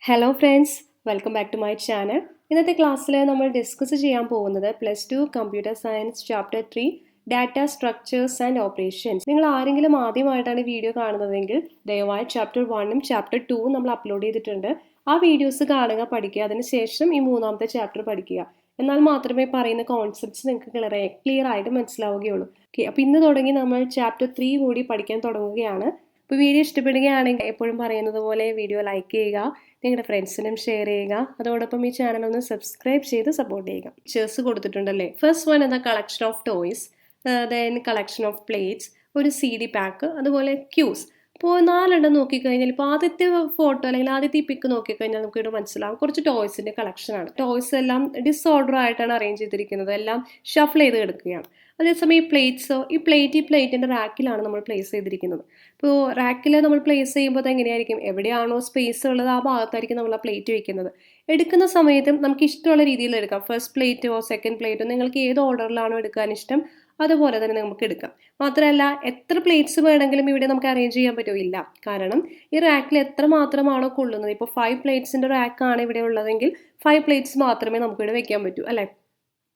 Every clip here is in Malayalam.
Hello friends, welcome back to my channel. ഇന്നത്തെ ക്ലാസ്സിൽ നമ്മൾ ഡിസ്കസ് ചെയ്യാൻ പോകുന്നത് +2 computer science chapter 3 data structures and operations. നിങ്ങൾ ആരെങ്കിലും ആദ്യമായിട്ടാണ് വീഡിയോ കാണുന്നതെങ്കിൽ ദയവായി ചാപ്റ്റർ 1ഉം ചാപ്റ്റർ 2ഉം നമ്മൾ അപ്ലോഡ് ചെയ്തിട്ടുണ്ട്. ആ വീഡിയോസ് കാണുക, പഠിക്കുക. അതിനുശേഷം ഈ മൂന്നാമത്തെ ചാപ്റ്റർ പഠിക്കുക. എന്നാൽ മാത്രമേ പറയുന്ന കോൺസെപ്റ്റ്സ് നിങ്ങൾക്ക് ക്ലിയർ ആയിട്ട് മനസ്സിലാവുകയുള്ളൂ. ഓക്കെ, അപ്പോൾ ഇന്ന് തുടങ്ങി നമ്മൾ ചാപ്റ്റർ 3 കൂടി പഠിക്കാൻ തുടങ്ങുകയാണ്. അപ്പോൾ വീഡിയോ ഇഷ്ടപ്പെടുകയാണെങ്കിൽ എപ്പോഴും പറയുന്നത് പോലെ വീഡിയോ ലൈക്ക് ചെയ്യുക, നിങ്ങളുടെ ഫ്രണ്ട്സിനും ഷെയർ ചെയ്യുക. അതോടൊപ്പം ഈ ചാനൽ ഒന്ന് സബ്സ്ക്രൈബ് ചെയ്ത് സപ്പോർട്ട് ചെയ്യുക. പിക്ചേഴ്സ് കൊടുത്തിട്ടുണ്ടല്ലേ. ഫസ്റ്റ് വൺ എന്താ, collection of toys, then collection of plates, ഒരു CD പാക്ക്, അതുപോലെ ക്യൂസ്. ഇപ്പോൾ 4 നോക്കിക്കഴിഞ്ഞാൽ ഇപ്പോൾ ആദ്യത്തെ ഫോട്ടോ അല്ലെങ്കിൽ ആദ്യത്തെ ഈ പിക്ക് നോക്കിക്കഴിഞ്ഞാൽ നമുക്ക് ഇവിടെ മനസ്സിലാവും കുറച്ച് ടോയ്സിൻ്റെ കളക്ഷനാണ്. ടോയ്സ് എല്ലാം ഡിസോർഡർ ആയിട്ടാണ് അറേഞ്ച് ചെയ്തിരിക്കുന്നത്, എല്ലാം ഷഫിൾ ചെയ്ത് കിടക്കുകയാണ്. അതേസമയം ഈ പ്ലേറ്റ്സോ, ഈ പ്ലേറ്റിൻ്റെ റാക്കിലാണ് നമ്മൾ പ്ലേസ് ചെയ്തിരിക്കുന്നത്. ഇപ്പോൾ റാക്കിൽ നമ്മൾ പ്ലേസ് ചെയ്യുമ്പോൾ അത് എങ്ങനെയായിരിക്കും, എവിടെയാണോ സ്പേസ് ഉള്ളത് ആ ഭാഗത്തായിരിക്കും നമ്മൾ ആ പ്ലേറ്റ് വെക്കുന്നത്. എടുക്കുന്ന സമയത്തും നമുക്ക് ഇഷ്ടമുള്ള രീതിയിൽ എടുക്കാം. ഫസ്റ്റ് പ്ലേറ്റോ സെക്കൻഡ് പ്ലേറ്റോ നിങ്ങൾക്ക് ഏത് ഓർഡറിലാണോ എടുക്കാൻ ഇഷ്ടം അതുപോലെ തന്നെ നമുക്ക് എടുക്കാം. മാത്രമല്ല എത്ര പ്ലേറ്റ്സ് വേണമെങ്കിലും ഇവിടെ നമുക്ക് അറേഞ്ച് ചെയ്യാൻ പറ്റില്ല. കാരണം ഈ റാക്കിൽ എത്ര മാത്രമാണോ കൊള്ളുന്നത്, ഇപ്പോൾ 5 പ്ലേറ്റ്സിൻ്റെ റാക്കാണ് ഇവിടെ ഉള്ളതെങ്കിൽ 5 പ്ലേറ്റ്സ് മാത്രമേ നമുക്കിവിടെ വെക്കാൻ പറ്റൂ അല്ലേ.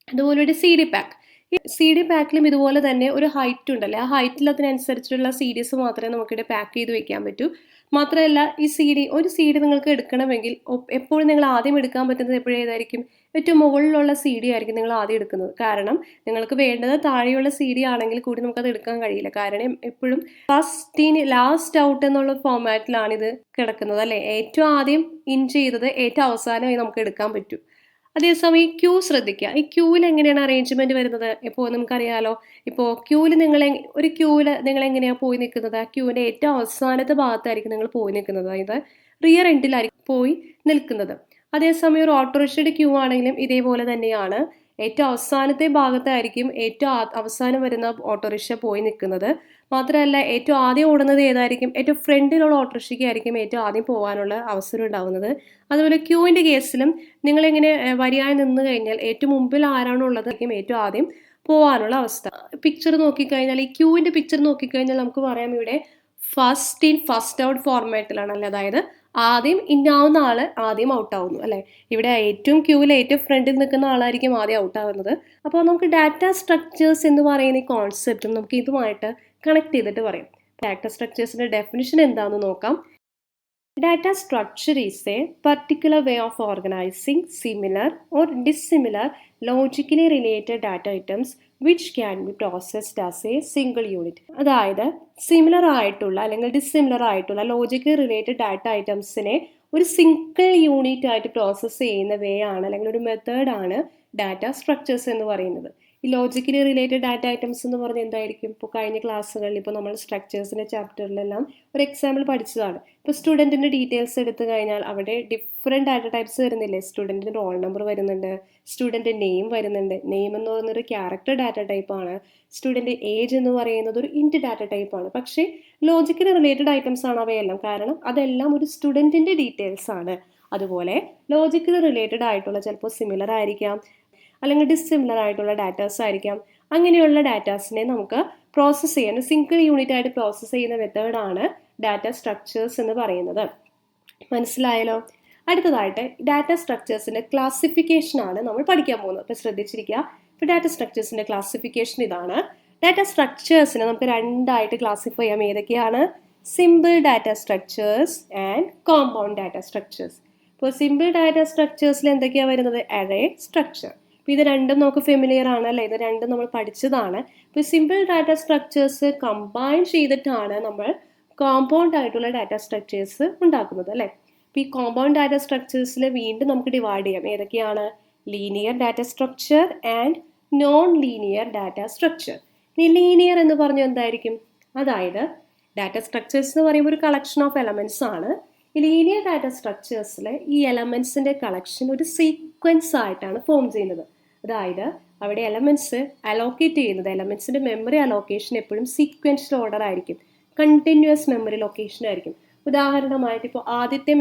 അതുപോലെ ഒരു CD പാക്ക്, ഈ CD പാക്കിലും ഇതുപോലെ തന്നെ ഒരു ഹൈറ്റ് ഉണ്ടല്ലേ, ആ ഹൈറ്റിൽ അതിനനുസരിച്ചുള്ള CDs മാത്രമേ നമുക്കിവിടെ പാക്ക് ചെയ്ത് വെക്കാൻ പറ്റൂ. മാത്രമല്ല ഈ ഒരു CD നിങ്ങൾക്ക് എടുക്കണമെങ്കിൽ എപ്പോഴും നിങ്ങൾ ആദ്യം എടുക്കാൻ പറ്റുന്നത് എപ്പോഴേതായിരിക്കും, ഏറ്റവും മുകളിലുള്ള CD ആയിരിക്കും നിങ്ങൾ ആദ്യം എടുക്കുന്നത്. കാരണം നിങ്ങൾക്ക് വേണ്ടത് താഴെയുള്ള CD ആണെങ്കിൽ കൂടി നമുക്കത് എടുക്കാൻ കഴിയില്ല. കാരണം എപ്പോഴും ഫസ്റ്റ് ഇൻ ലാസ്റ്റ് ഔട്ട് എന്നുള്ള ഫോമാറ്റിലാണ് ഇത് കിടക്കുന്നത് അല്ലേ. ഏറ്റവും ആദ്യം ഇൻ ചെയ്തത് ഏറ്റവും അവസാനമായി നമുക്ക് എടുക്കാൻ പറ്റൂ. അതേസമയം ഈ ക്യൂ ശ്രദ്ധിക്കുക, ഈ ക്യൂവിൽ എങ്ങനെയാണ് അറേഞ്ച്മെന്റ് വരുന്നത്. ഇപ്പോൾ നമുക്കറിയാലോ, ഇപ്പോൾ ക്യൂവിൽ ഒരു ക്യൂവിൽ നിങ്ങൾ എങ്ങനെയാണ് പോയി നിൽക്കുന്നത്, ആ ക്യൂവിൻ്റെ ഏറ്റവും അവസാനത്തെ ഭാഗത്തായിരിക്കും നിങ്ങൾ പോയി നിൽക്കുന്നത്, അതായത് റിയർ എൻഡിലായിരിക്കും പോയി നിൽക്കുന്നത്. അതേസമയം ഒരു ഓട്ടോറിക്ഷയുടെ ക്യൂ ആണെങ്കിലും ഇതേപോലെ തന്നെയാണ്, ഏറ്റവും അവസാനത്തെ ഭാഗത്തായിരിക്കും ഏറ്റവും അവസാനം വരുന്ന ഓട്ടോറിക്ഷ പോയി നിൽക്കുന്നത്. മാത്രമല്ല ഏറ്റവും ആദ്യം ഓടുന്നത് ഏതായിരിക്കും, ഏറ്റവും ഫ്രണ്ടിലുള്ള ഓട്ടോറിക്ഷയ്ക്കായിരിക്കും ഏറ്റവും ആദ്യം പോകാനുള്ള അവസരം ഉണ്ടാകുന്നത്. അതുപോലെ ക്യൂവിൻ്റെ കേസിലും നിങ്ങളിങ്ങനെ വരിയായി നിന്ന് കഴിഞ്ഞാൽ ഏറ്റവും മുമ്പിൽ ആരാണോ ഉള്ളത് ഏറ്റവും ആദ്യം പോകാനുള്ള അവസ്ഥ. പിക്ചർ നോക്കിക്കഴിഞ്ഞാൽ, ഈ ക്യൂവിൻ്റെ പിക്ചർ നോക്കിക്കഴിഞ്ഞാൽ നമുക്ക് പറയാം ഇവിടെ ഫസ്റ്റ് ഇൻ ഫസ്റ്റ് ഔട്ട് ഫോർമാറ്റിലാണല്ലേ. അതായത് ആദ്യം ഇന്നാവുന്ന ആള് ആദ്യം ഔട്ടാവുന്നു അല്ലേ. ഇവിടെ ഏറ്റവും ക്യൂവിൽ ഏറ്റവും ഫ്രണ്ടിൽ നിൽക്കുന്ന ആളായിരിക്കും ആദ്യം ഔട്ടാവുന്നത്. അപ്പോൾ നമുക്ക് ഡാറ്റ സ്ട്രക്ചേഴ്സ് എന്ന് പറയുന്ന ഈ കോൺസെപ്റ്റും നമുക്ക് ഇതുമായിട്ട് കണക്ട് ചെയ്തിട്ട് പറയാം. ഡാറ്റ സ്ട്രക്ചേഴ്സിന്റെ ഡെഫിനിഷൻ എന്താണെന്ന് നോക്കാം. Data structure is a particular way of organizing similar or dissimilar logically related data items which can be processed as a single unit. അതായത് സിമിലർ ആയിട്ടുള്ള അല്ലെങ്കിൽ ഡിസിമിലർ ആയിട്ടുള്ള ലോജിക്കലി റിലേറ്റഡ് ഡാറ്റ ഐറ്റംസിനെ ഒരു സിംഗിൾ യൂണിറ്റ് ആയിട്ട് പ്രോസസ്സ് ചെയ്യുന്ന വേ ആണ് അല്ലെങ്കിൽ ഒരു മെത്തേഡാണ് ഡാറ്റ സ്ട്രക്ചേഴ്സ് എന്ന് പറയുന്നത്. ഈ ലോജിക്കലി റിലേറ്റഡ് ഡാറ്റ ഐറ്റംസ് എന്ന് പറഞ്ഞാൽ എന്തായിരിക്കും, ഇപ്പോൾ കഴിഞ്ഞ ക്ലാസ്സുകളിൽ ഇപ്പോൾ നമ്മൾ സ്ട്രക്ചേഴ്സിൻ്റെ ചാപ്റ്ററിലെല്ലാം ഒരു എക്സാമ്പിൾ പഠിച്ചതാണ്. ഇപ്പോൾ സ്റ്റുഡൻറ്റിൻ്റെ ഡീറ്റെയിൽസ് എടുത്തു കഴിഞ്ഞാൽ അവിടെ ഡിഫറെൻറ്റ് ഡാറ്റ ടൈപ്സ് വരുന്നില്ലേ. സ്റ്റുഡൻറ്റിൻ്റെ റോൾ നമ്പർ വരുന്നുണ്ട്, സ്റ്റുഡൻറ്റ് നെയിം വരുന്നുണ്ട്. നെയിം എന്ന് പറയുന്നൊരു ക്യാരക്ടർ ഡാറ്റ ടൈപ്പാണ്. സ്റ്റുഡൻറ്റ് ഏജ് എന്ന് പറയുന്നത് ഒരു ഇൻറ്റ് ഡാറ്റ ടൈപ്പാണ്. പക്ഷേ ലോജിക്കലി റിലേറ്റഡ് ഐറ്റംസ് ആണ് അവയെല്ലാം, കാരണം അതെല്ലാം ഒരു സ്റ്റുഡൻറ്റിൻ്റെ ഡീറ്റെയിൽസ് ആണ്. അതുപോലെ ലോജിക്കലി റിലേറ്റഡ് ആയിട്ടുള്ള ചിലപ്പോൾ സിമിലർ ആയിരിക്കാം, അല്ലെങ്കിൽ ഡിസിമിലർ ആയിട്ടുള്ള ഡാറ്റാസ് ആയിരിക്കാം. അങ്ങനെയുള്ള ഡാറ്റാസിനെ നമുക്ക് പ്രോസസ്സ് ചെയ്യാൻ സിംഗിൾ യൂണിറ്റ് ആയിട്ട് പ്രോസസ്സ് ചെയ്യുന്ന മെത്തേഡാണ് ഡാറ്റ സ്ട്രക്ചേഴ്സ് എന്ന് പറയുന്നത്. മനസ്സിലായല്ലോ. അടുത്തതായിട്ട് ഡാറ്റ സ്ട്രക്ചേഴ്സിൻ്റെ ക്ലാസിഫിക്കേഷനാണ് നമ്മൾ പഠിക്കാൻ പോകുന്നത്. അപ്പോൾ ശ്രദ്ധിച്ചിരിക്കുക. ഇപ്പോൾ ഡാറ്റ സ്ട്രക്ചേഴ്സിൻ്റെ ക്ലാസിഫിക്കേഷൻ ഇതാണ്. ഡാറ്റ സ്ട്രക്ചേഴ്സിനെ നമുക്ക് രണ്ടായിട്ട് ക്ലാസിഫൈ ചെയ്യാം. ഏതൊക്കെയാണ്? Simple data structures and compound data structures. ഇപ്പോൾ സിമ്പിൾ ഡാറ്റ സ്ട്രക്ചേഴ്സിൽ എന്തൊക്കെയാണ് വരുന്നത്? Array structure. അപ്പോൾ ഇത് രണ്ടും നമുക്ക് ഫെമിലിയർ ആണ് അല്ലേ, ഇത് രണ്ടും നമ്മൾ പഠിച്ചതാണ്. ഇപ്പോൾ സിമ്പിൾ ഡാറ്റ സ്ട്രക്ചേഴ്സ് കമ്പൈൻ ചെയ്തിട്ടാണ് നമ്മൾ കോമ്പൗണ്ട് ആയിട്ടുള്ള ഡാറ്റ സ്ട്രക്ചേഴ്സ് ഉണ്ടാക്കുന്നത് അല്ലേ. അപ്പോൾ ഈ കോമ്പൗണ്ട് ഡാറ്റ സ്ട്രക്ചേഴ്സിൽ വീണ്ടും നമുക്ക് ഡിവൈഡ് ചെയ്യാം. ഏതൊക്കെയാണ്? Linear data structure and non linear data structure. ഇനി ലീനിയർ എന്ന് പറഞ്ഞാൽ എന്തായിരിക്കും? അതായത് ഡാറ്റ സ്ട്രക്ചേഴ്സ് എന്ന് പറയുമ്പോൾ ഒരു കളക്ഷൻ ഓഫ് എലമെൻറ്റ്സ് ആണ്. ഈ ലീനിയർ ഡാറ്റ സ്ട്രക്ചേഴ്സിൽ ഈ എലമെൻറ്റ്സിൻ്റെ കളക്ഷൻ ഒരു സീക്വൻസ് ആയിട്ടാണ് ഫോം ചെയ്യുന്നത്. അതായത് അവിടെ എലമെൻറ്റ്സ് അലോക്കേറ്റ് ചെയ്യുന്നത്, എലമെൻറ്റ്സിൻ്റെ മെമ്മറി അലോക്കേഷൻ എപ്പോഴും സീക്വൻഷ്യൽ ഓർഡർ ആയിരിക്കും, കണ്ടിന്യൂസ് മെമ്മറി ലൊക്കേഷൻ ആയിരിക്കും. ഉദാഹരണമായിട്ട് ഇപ്പോൾ ആദ്യത്തെ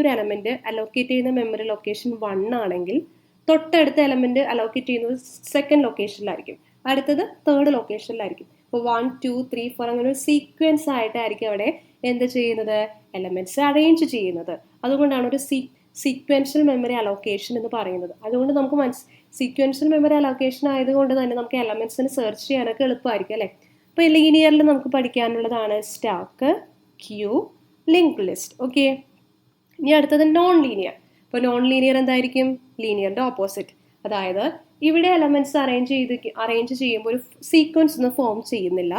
ഒരു എലമെൻറ്റ് അലോക്കേറ്റ് ചെയ്യുന്ന മെമ്മറി ലൊക്കേഷൻ 1 ആണെങ്കിൽ തൊട്ടടുത്ത എലമെൻറ്റ് അലോക്കേറ്റ് ചെയ്യുന്നത് സെക്കൻഡ് ലൊക്കേഷനിലായിരിക്കും, അടുത്തത് തേർഡ് ലൊക്കേഷനിലായിരിക്കും. ഇപ്പോൾ 1 2 3 4 അങ്ങനെ ഒരു സീക്വൻസ് ആയിട്ടായിരിക്കും അവിടെ എന്ത് ചെയ്യുന്നത്, എലമെൻറ്റ്സ് അറേഞ്ച് ചെയ്യുന്നത്. അതുകൊണ്ടാണ് ഒരു സീക്വൻഷ്യൽ മെമ്മറി അലോക്കേഷൻ എന്ന് പറയുന്നത്. അതുകൊണ്ട് നമുക്ക് സീക്വൻഷ്യൽ മെമ്മറി അലോക്കേഷൻ ആയതുകൊണ്ട് തന്നെ നമുക്ക് എലമെൻറ്റ്സിന് സെർച്ച് ചെയ്യാനൊക്കെ എളുപ്പമായിരിക്കും അല്ലേ. അപ്പോൾ ലീനിയറിൽ നമുക്ക് പഠിക്കാനുള്ളതാണ് stack, queue, link list. Okay, ഇനി അടുത്തത് നോൺ ലീനിയർ. ഇപ്പോൾ നോൺ ലീനിയർ എന്തായിരിക്കും, ലീനിയറിൻ്റെ ഓപ്പോസിറ്റ്. അതായത് ഇവിടെ എലമെൻറ്റ്സ് അറേഞ്ച് ചെയ്യുമ്പോൾ ഒരു സീക്വൻസ് ഒന്നും ഫോം ചെയ്യുന്നില്ല.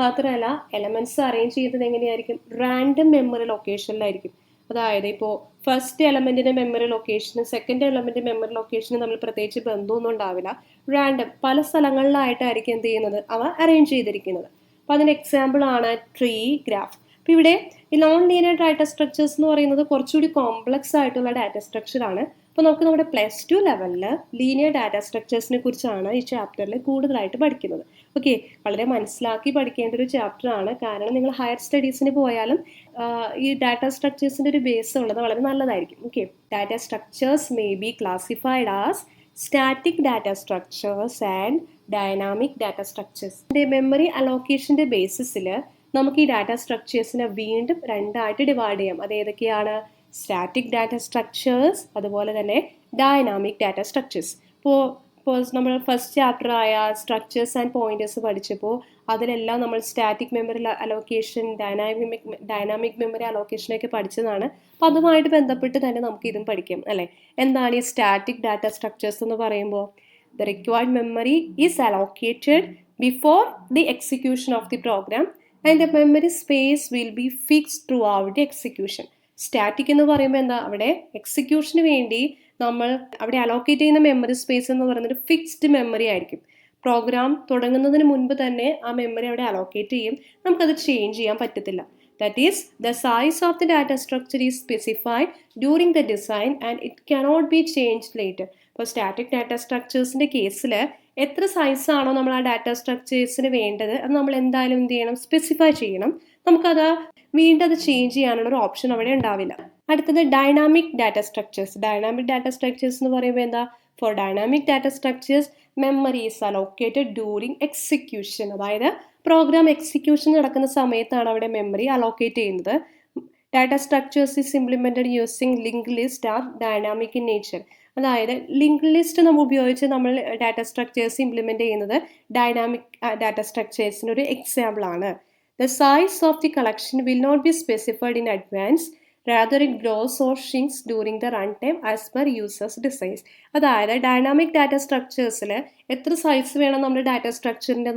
മാത്രമല്ല എലമെൻറ്റ്സ് അറേഞ്ച് ചെയ്യുന്നത് എങ്ങനെയായിരിക്കും, റാൻഡം മെമ്മറി ലൊക്കേഷനിലായിരിക്കും. അതായത് ഇപ്പോൾ ഫസ്റ്റ് എലമെൻറ്റിൻ്റെ മെമ്മറി ലൊക്കേഷനും സെക്കൻഡ് എലമെൻറ്റ് മെമ്മറി ലൊക്കേഷനും തമ്മിൽ പ്രത്യേകിച്ച് ബന്ധമൊന്നും ഉണ്ടാവില്ല. റാൻഡം പല സ്ഥലങ്ങളിലായിട്ടായിരിക്കും എന്ത് ചെയ്യുന്നത്, അവ അറേഞ്ച് ചെയ്തിരിക്കുന്നത്. അപ്പോൾ അതിൻ്റെ എക്സാമ്പിളാണ് ട്രീ, ഗ്രാഫ്. അപ്പോൾ ഇവിടെ ഈ നോൺ ലീനിയർ ഡാറ്റ സ്ട്രക്ചേഴ്സ് എന്ന് പറയുന്നത് കുറച്ചുകൂടി കോംപ്ലക്സ് ആയിട്ടുള്ള ഡാറ്റ സ്ട്രക്ചറാണ്. അപ്പോൾ നമുക്ക് നമ്മുടെ +2 ലെവലിൽ ലീനിയർ ഡാറ്റ സ്ട്രക്ചേഴ്സിനെ കുറിച്ചാണ് ഈ ചാപ്റ്ററിൽ കൂടുതലായിട്ട് പഠിക്കുന്നത്. ഓക്കെ, വളരെ മനസ്സിലാക്കി പഠിക്കേണ്ട ഒരു ചാപ്റ്ററാണ്. കാരണം നിങ്ങൾ ഹയർ സ്റ്റഡീസിന് പോയാലും ഈ ഡാറ്റ സ്ട്രക്ചേഴ്സിൻ്റെ ഒരു ബേസ് ഉള്ളത് വളരെ നല്ലതായിരിക്കും. Okay, data structures may be classified as static data structures and dynamic data structures. Memory അലോക്കേഷൻ്റെ ബേസിസിൽ നമുക്ക് ഈ ഡാറ്റ സ്ട്രക്ചേഴ്സിനെ വീണ്ടും രണ്ടായിട്ട് ഡിവൈഡ് ചെയ്യാം. അത് ഏതൊക്കെയാണ്, സ്റ്റാറ്റിക് ഡാറ്റ സ്ട്രക്ചേഴ്സ്, അതുപോലെ തന്നെ ഡൈനാമിക് ഡാറ്റ സ്ട്രക്ചേഴ്സ്. ഇപ്പോൾ നമ്മൾ ഫസ്റ്റ് ചാപ്റ്ററായ സ്ട്രക്ചേഴ്സ് ആൻഡ് പോയിന്റേഴ്സ് പഠിച്ചപ്പോൾ അതിലെല്ലാം നമ്മൾ static memory allocation, dynamic memory അലോക്കേഷനൊക്കെ പഠിച്ചതാണ്. അപ്പോൾ അതുമായിട്ട് ബന്ധപ്പെട്ട് തന്നെ നമുക്ക് ഇതും പഠിക്കാം അല്ലേ. എന്താണ് ഈ സ്റ്റാറ്റിക് ഡാറ്റ സ്ട്രക്ചേഴ്സ് എന്ന് പറയുമ്പോൾ, the required memory is allocated before the execution of the program and the memory space will be fixed throughout the execution. Static എന്ന് പറയുമ്പോൾ എന്താ, അവിടെ എക്സിക്യൂഷന് വേണ്ടി നമ്മൾ അവിടെ അലോക്കേറ്റ് ചെയ്യുന്ന മെമ്മറി സ്പേസ് എന്ന് പറയുന്നത് ഫിക്സ്ഡ് മെമ്മറി ആയിരിക്കും. പ്രോഗ്രാം തുടങ്ങുന്നതിന് മുൻപ് തന്നെ ആ മെമ്മറി അവിടെ അലോക്കേറ്റ് ചെയ്യും, നമുക്കത് ചേഞ്ച് ചെയ്യാൻ പറ്റത്തില്ല. That is the size of the data structure is specified during the design and it cannot be change later. ഇപ്പോൾ സ്റ്റാറ്റിക് ഡാറ്റ സ്ട്രക്ചേഴ്സിൻ്റെ കേസിൽ എത്ര സൈസാണോ നമ്മൾ ആ ഡാറ്റ സ്ട്രക്ചേഴ്സിന് വേണ്ടത് അത് നമ്മൾ എന്തായാലും എന്ത് ചെയ്യണം, സ്പെസിഫൈ ചെയ്യണം. നമുക്കത് വീണ്ടും അത് ചേഞ്ച് ചെയ്യാനുള്ള ഒരു ഓപ്ഷൻ അവിടെ ഉണ്ടാവില്ല. അടുത്തത് dynamic data structures. Dynamic data structures എന്ന് പറയുമ്പോൾ എന്താ, for dynamic data structures memory is allocated during execution. അതായത് പ്രോഗ്രാം എക്സിക്യൂഷൻ നടക്കുന്ന സമയത്താണ് അവിടെ മെമ്മറി അലോക്കേറ്റ് ചെയ്യുന്നത്. Data structures is implemented using link list are dynamic in nature. അതായത് ലിങ്ക് ലിസ്റ്റ് നമ്മൾ ഉപയോഗിച്ച് നമ്മൾ ഡാറ്റ സ്ട്രക്ചേഴ്സ് ഇംപ്ലിമെൻറ്റ് ചെയ്യുന്നത് ഡൈനാമിക് ഡാറ്റ സ്ട്രക്ചേഴ്സിന് ഒരു എക്സാമ്പിളാണ്. The size of the collection will not be specified in advance. Rather, it grows or shrinks during the runtime as per users' desires. അതായത് ഡൈനാമിക് ഡാറ്റ സ്ട്രക്ചേഴ്സിൽ എത്ര സൈസ് വേണം നമ്മുടെ ഡാറ്റ സ്ട്രക്ചറിൻ്റെ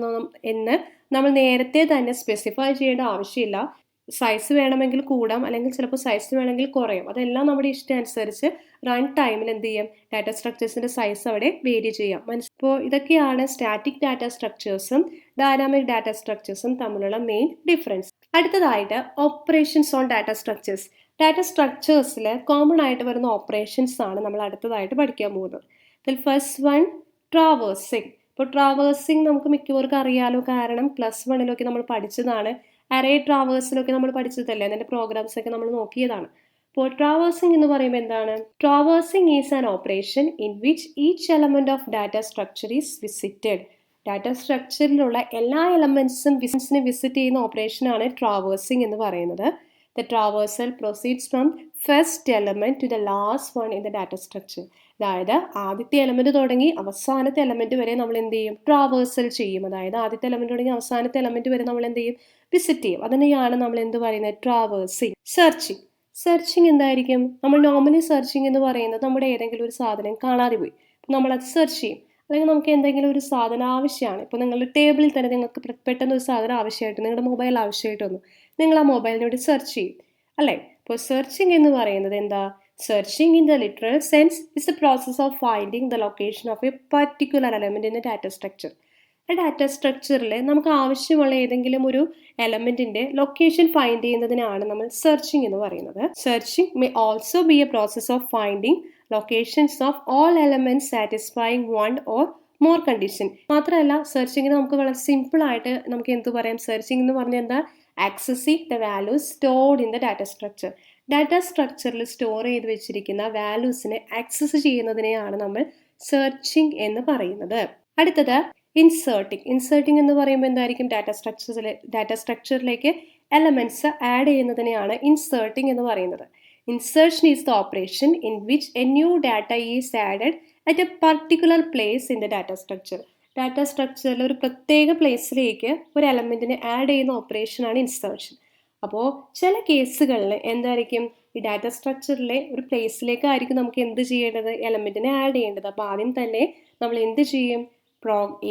എന്ന് നമ്മൾ നേരത്തെ തന്നെ സ്പെസിഫൈ ചെയ്യേണ്ട ആവശ്യമില്ല. സൈസ് വേണമെങ്കിൽ കൂടാം, അല്ലെങ്കിൽ ചിലപ്പോൾ സൈസ് വേണമെങ്കിൽ കുറയും. അതെല്ലാം നമ്മുടെ ഇഷ്ടം അനുസരിച്ച് റൺ ടൈമിൽ എന്ത് ചെയ്യും, ഡാറ്റ സ്ട്രക്ചേഴ്സിൻ്റെ സൈസ് അവിടെ വേരി ചെയ്യാം. ഇപ്പോൾ ഇതൊക്കെയാണ് സ്റ്റാറ്റിക് ഡാറ്റ സ്ട്രക്ചേഴ്സും ഡൈനാമിക് ഡാറ്റ സ്ട്രക്ചേഴ്സും തമ്മിലുള്ള മെയിൻ ഡിഫറൻസ്. അടുത്തതായിട്ട് operations on data structures. Data സ്ട്രക്ചേഴ്സിൽ കോമൺ ആയിട്ട് വരുന്ന ഓപ്പറേഷൻസ് ആണ് നമ്മൾ അടുത്തതായിട്ട് പഠിക്കാൻ പോകുന്നത്. ഇതിൽ ഫസ്റ്റ് വൺ ട്രാവേഴ്സിങ്. ഇപ്പോൾ ട്രാവേഴ്സിങ് നമുക്ക് മിക്കവർക്കും അറിയാലോ, കാരണം +1 നമ്മൾ പഠിച്ചതാണ്. അറേ ട്രാവേഴ്സിലൊക്കെ നമ്മൾ പഠിച്ചതല്ലേ, അതിൻ്റെ പ്രോഗ്രാംസ് ഒക്കെ നമ്മൾ നോക്കിയതാണ്. അപ്പോൾ ട്രാവേഴ്സിങ് എന്ന് പറയുമ്പോൾ എന്താണ്, traversing is an operation in which each element of data structure is visited. Data സ്ട്രക്ചറിലുള്ള എല്ലാ എലമെൻറ്റ്സും വിസിറ്റ് ചെയ്യുന്ന ഓപ്പറേഷനാണ് ട്രാവേഴ്സിങ് എന്ന് പറയുന്നത്. The traversal proceeds from first element to the last one in the data structure. അതായത് ആദ്യത്തെ എലമെൻറ്റ് തുടങ്ങി അവസാനത്തെ എലമെൻറ്റ് വരെ നമ്മൾ എന്ത് ചെയ്യും, ട്രാവേഴ്സൽ ചെയ്യും. അതായത് ആദ്യത്തെ എലമെൻറ്റ് തുടങ്ങി അവസാനത്തെ എലമെൻറ്റ് വരെ നമ്മൾ എന്ത് ചെയ്യും, വിസിറ്റ് ചെയ്യും. അതിനെയാണ് നമ്മൾ എന്ത് പറയുന്നത്, ട്രാവേഴ്സിങ്. സെർച്ചിങ് എന്തായിരിക്കും, നമ്മൾ നോർമലി സെർച്ചിങ് എന്ന് പറയുന്നത് നമ്മുടെ ഏതെങ്കിലും ഒരു സാധനം കാണാതെ പോയി, നമ്മളത് സെർച്ച് ചെയ്യും. അല്ലെങ്കിൽ നമുക്ക് എന്തെങ്കിലും ഒരു സാധനം ആവശ്യമാണ്. ഇപ്പോൾ നിങ്ങളുടെ ടേബിളിൽ തന്നെ നിങ്ങൾക്ക് പെട്ടെന്ന് ഒരു സാധനം ആവശ്യമായിട്ട്, നിങ്ങളുടെ മൊബൈൽ ആവശ്യമായിട്ട് വന്നു, നിങ്ങൾ ആ മൊബൈലിനോട് സെർച്ച് ചെയ്യും അല്ലേ. അപ്പോൾ സെർച്ചിങ് എന്ന് പറയുന്നത് എന്താ, searching in the literal sense is the process of finding the location of A particular element in a data structure. ആ ഡാറ്റ സ്ട്രക്ചറിൽ നമുക്ക് ആവശ്യമുള്ള ഏതെങ്കിലും ഒരു എലമെൻറ്റിൻ്റെ ലൊക്കേഷൻ ഫൈൻഡ് ചെയ്യുന്നതിനാണ് നമ്മൾ സെർച്ചിങ് എന്ന് പറയുന്നത്. Searching may also be A process of finding locations of all elements satisfying one or more condition. മാത്രമല്ല സെർച്ചിങ്ങിന് നമുക്ക് വളരെ സിമ്പിളായിട്ട് നമുക്ക് എന്ത് പറയാം, സെർച്ചിങ് എന്ന് പറഞ്ഞാൽ എന്താ, accessing the values stored in the data structure. Data സ്ട്രക്ചറിൽ സ്റ്റോർ ചെയ്ത് വെച്ചിരിക്കുന്ന വാല്യൂസിനെ ആക്സസ് ചെയ്യുന്നതിനെയാണ് നമ്മൾ സെർച്ചിങ് എന്ന് പറയുന്നത്. അടുത്തത് ഇൻസേർട്ടിങ് എന്ന് പറയുമ്പോൾ എന്തായിരിക്കും, ഡാറ്റ സ്ട്രക്ചറിലേക്ക് എലമെൻറ്റ്സ് ആഡ് ചെയ്യുന്നതിനെയാണ് ഇൻസേർട്ടിംഗ് എന്ന് പറയുന്നത്. Insertion is the operation in which a new data is added at a particular place in the data structure. Data സ്ട്രക്ചറിൽ ഒരു പ്രത്യേക പ്ലേസിലേക്ക് ഒരു എലമെൻറ്റിനെ ആഡ് ചെയ്യുന്ന ഓപ്പറേഷനാണ് ഇൻസേർഷൻ. അപ്പോൾ ചില കേസുകളിൽ എന്തായിരിക്കും, ഈ ഡാറ്റ സ്ട്രക്ചറിലെ ഒരു പ്ലേസിലേക്കായിരിക്കും നമുക്ക് എന്ത് ചെയ്യേണ്ടത്, എലമെൻറ്റിനെ ആഡ് ചെയ്യേണ്ടത്. അപ്പോൾ ആദ്യം തന്നെ നമ്മൾ എന്ത് ചെയ്യും,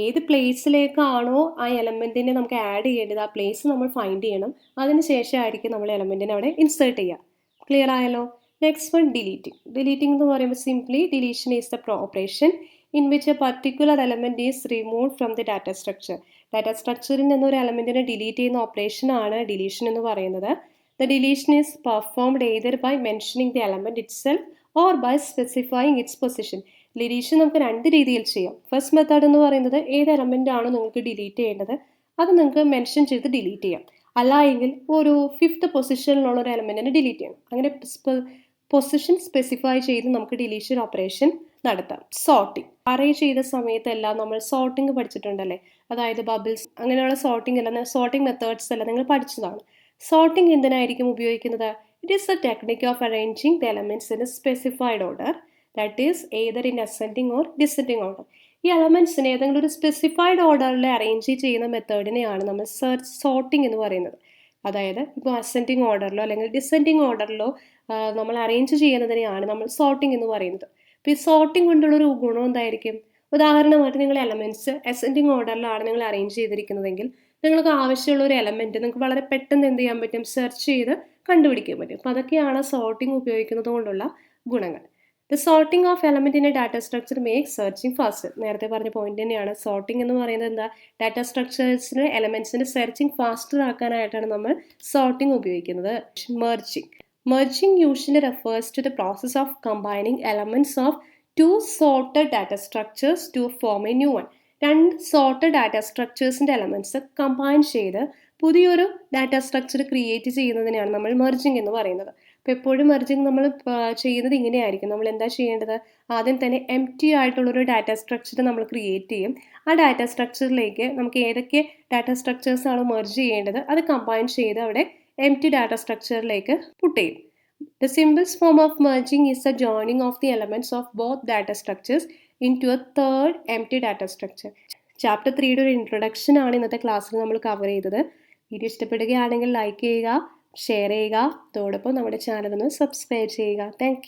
ഏത് പ്ലേസിലേക്കാണോ ആ എലമെൻറ്റിനെ നമുക്ക് ആഡ് ചെയ്യേണ്ടത് ആ പ്ലേസ് നമ്മൾ ഫൈൻഡ് ചെയ്യണം. അതിന് ശേഷമായിരിക്കും നമ്മൾ എലമെൻറ്റിനെ അവിടെ ഇൻസേർട്ട് ചെയ്യുക. ക്ലിയർ ആയല്ലോ. Next one deleting. ഡിലീറ്റിംഗ് എന്ന് പറയുമ്പോൾ simply deletion is the operation in which a particular element is remove from the data structure. Data സ്ട്രക്ചറിൽ നിന്ന് ഒരു എലമെൻറ്റിനെ ഡിലീറ്റ് ചെയ്യുന്ന ഓപ്പറേഷനാണ് ഡിലീഷൻ എന്ന് പറയുന്നത്. The deletion is performed either by mentioning the element itself or by specifying its position. Deletion നമുക്ക് രണ്ട് രീതിയിൽ ചെയ്യാം. ഫസ്റ്റ് മെത്തേഡ് എന്ന് പറയുന്നത് ഏത് എലമെൻ്റ് ആണോ നിങ്ങൾക്ക് ഡിലീറ്റ് ചെയ്യേണ്ടത് അത് നിങ്ങൾക്ക് മെൻഷൻ ചെയ്ത് ഡിലീറ്റ് ചെയ്യാം. അല്ല എങ്കിൽ ഒരു 5th പൊസിഷനിലുള്ള ഒരു എലമെൻറ്റിനെ ഡിലീറ്റ് ചെയ്യണം. അങ്ങനെ പൊസിഷൻ സ്പെസിഫൈ ചെയ്ത് നമുക്ക് ഡിലീഷൻ ഓപ്പറേഷൻ നടത്താം. സോർട്ടിങ് അറേ ചെയ്ത സമയത്തെല്ലാം നമ്മൾ സോർട്ടിങ് പഠിച്ചിട്ടുണ്ടല്ലേ, അതായത് ബബിൾസ് അങ്ങനെയുള്ള സോർട്ടിങ് എല്ലാം സോർട്ടിങ് മെത്തേഡ്സ് എല്ലാം നിങ്ങൾ പഠിച്ചതാണ്. സോർട്ടിങ് എന്തിനായിരിക്കും ഉപയോഗിക്കുന്നത്? It is the technique of arranging the elements in A specified order, that is either in ascending or descending order. ഈ എലമെൻറ്റ്സിനെ ഏതെങ്കിലും ഒരു സ്പെസിഫൈഡ് ഓർഡറിൽ അറേഞ്ച് ചെയ്യുന്ന മെത്തേഡിനെയാണ് നമ്മൾ സോർട്ടിങ് എന്ന് പറയുന്നത്. അതായത് ഇപ്പോൾ അസെൻഡിങ് ഓർഡറിലോ അല്ലെങ്കിൽ ഡിസെൻഡിങ് ഓർഡറിലോ നമ്മൾ അറേഞ്ച് ചെയ്യുന്നതിനെയാണ് നമ്മൾ സോർട്ടിങ് എന്ന് പറയുന്നത്. അപ്പോൾ ഈ സോർട്ടിങ് കൊണ്ടുള്ളൊരു ഗുണം എന്തായിരിക്കും? ഉദാഹരണമായിട്ട് നിങ്ങൾ എലമെൻറ്റ്സ് അസെൻഡിങ് ഓർഡറിലാണ് നിങ്ങൾ അറേഞ്ച് ചെയ്തിരിക്കുന്നതെങ്കിൽ നിങ്ങൾക്ക് ആവശ്യമുള്ള ഒരു എലമെൻറ്റ് നിങ്ങൾക്ക് വളരെ പെട്ടെന്ന് എന്ത് ചെയ്യാൻ പറ്റും, സെർച്ച് ചെയ്ത് കണ്ടുപിടിക്കാൻ പറ്റും. അപ്പോൾ അതൊക്കെയാണ് സോർട്ടിങ് ഉപയോഗിക്കുന്നത് കൊണ്ടുള്ള ഗുണങ്ങൾ. The sorting of element in a data structure make searching faster. നേരത്തെ പറഞ്ഞ പോയിന്റ് തന്നെയാണ്. സോർട്ടിങ് എന്ന് പറയുന്നത് എന്താ, ഡാറ്റ സ്ട്രക്ചേഴ്സിന് എലമെൻറ്റ്സിൻ്റെ സെർച്ചിങ് ഫാസ്റ്റർ ആക്കാനായിട്ടാണ് നമ്മൾ സോർട്ടിങ് ഉപയോഗിക്കുന്നത്. Merging. Merging usually refers to the process of combining elements of two sorted data structures to form a new one. രണ്ട് sorted data structuresൻ്റെ എലമെൻറ്റ്സ് കമ്പൈൻ ചെയ്ത് പുതിയൊരു ഡാറ്റ സ്ട്രക്ചർ ക്രിയേറ്റ് ചെയ്യുന്നതിനെയാണ് നമ്മൾ മെർജിങ് എന്ന് പറയുന്നത്. അപ്പോൾ എപ്പോഴും മെർജിങ് നമ്മൾ ചെയ്യുന്നത് ഇങ്ങനെയായിരിക്കും. നമ്മൾ എന്താ ചെയ്യേണ്ടത്, ആദ്യം തന്നെ എംപ്റ്റി ആയിട്ടുള്ളൊരു ഡാറ്റ സ്ട്രക്ചർ നമ്മൾ ക്രിയേറ്റ് ചെയ്യും. ആ ഡാറ്റ സ്ട്രക്ചറിലേക്ക് നമുക്ക് ഏതൊക്കെ ഡാറ്റ സ്ട്രക്ചേഴ്സാണ് മെർജ് ചെയ്യേണ്ടത് അത് കമ്പൈൻ ചെയ്ത് അവിടെ എംപ്റ്റി ഡാറ്റ സ്ട്രക്ചറിലേക്ക് പുട്ട് ചെയ്യും. The simplest form of merging is the joining of the elements of both data structures into a third empty data structure. Chapter 3യുടെ ഒരു ഇൻട്രൊഡക്ഷൻ ആണ് ഇന്നത്തെ ക്ലാസ്സിൽ നമ്മൾ കവർ ചെയ്തത്. വീഡിയോ ഇഷ്ടപ്പെടുകയാണെങ്കിൽ ലൈക്ക് ചെയ്യുക, ഷെയർ ചെയ്യുക, അതോടൊപ്പം നമ്മുടെ ചാനൽ ഒന്ന് സബ്സ്ക്രൈബ് ചെയ്യുക. താങ്ക്